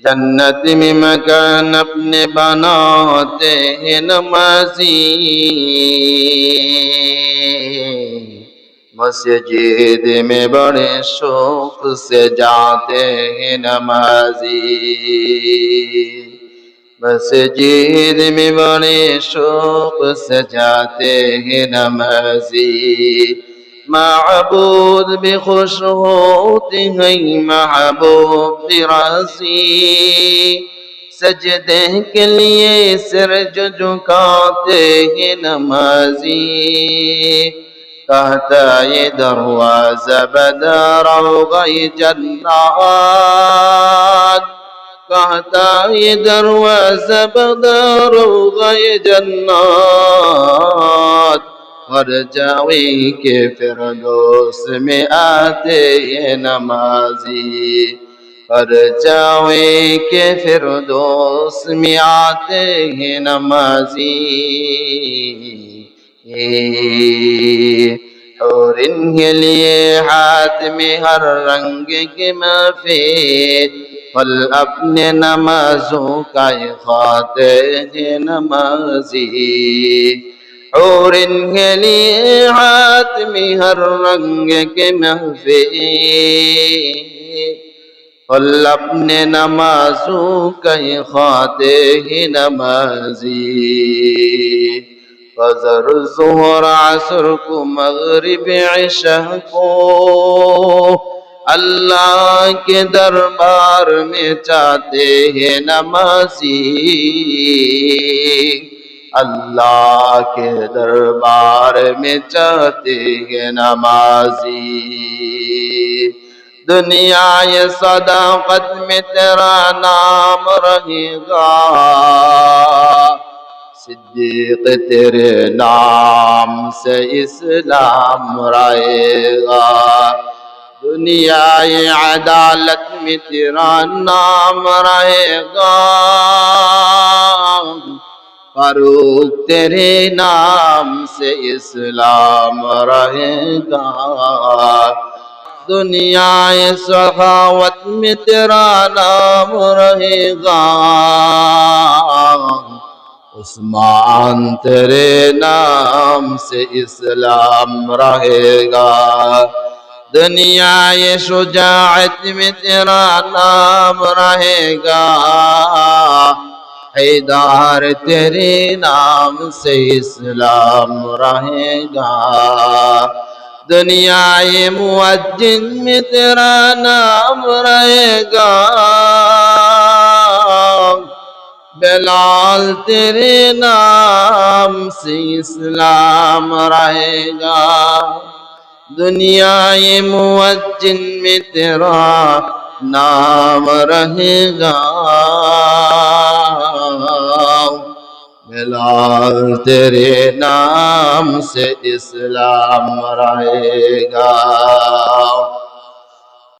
जन्नत में मकान अपने बनाते हैं नमाजी, मस्जिद में बड़े शौक से जाते हैं नमाजी, मस्जिद में बड़े शौक से जाते हैं नमाजी। महबूब भी खुश होते हैं महबूब भी राज़ी, सजदे के लिए सिर झुकाते हैं नमाजी। कहता ये दरवाज़ा बदरौग़े जन्नत, कहता ये दरवाज़ा बदरौग़े जन्नत, हर जावे के फिरदौस में आते ये नमाजी, हर जावे के फिरदौस में आते हैं नमाजी। और इनके लिए हाथ में हर रंग के महफिल, फल अपने नमाजों का खाते हैं नमाजी। और इनके लिए हाथ में हर रंग के महफिल, फल अपने नमाजों का खाते हैं नमाजी। फजर ज़ोहर असर को मगरिब इशा को अल्लाह के दरबार में चाहते हैं नमाजी, अल्लाह के दरबार में चाहते हैं नमाजी। दुनिया ये सदाकत में तेरा नाम रहेगा, सिद्दीक तेरे नाम से इस्लाम रहेगा। दुनिया ये अदालत में तेरा नाम रहेगा, फारूक तेरे नाम से इस्लाम रहेगा। दुनिया ये सखावत में तेरा नाम रहेगा, उस्मान तेरे नाम से इस्लाम रहेगा। दुनिया ये शुजाअत में तेरा नाम रहेगा, हैदर तेरे नाम से इस्लाम रहेगा। दुनिया ये मुअज्जिन में तेरा नाम रहेगा, बिलाल तेरे नाम से इस्लाम रहेगा। दुनिया ये मुअज्जिन में तेरा नाम रहेगा, बिलाल तेरे नाम से इस्लाम रहेगा।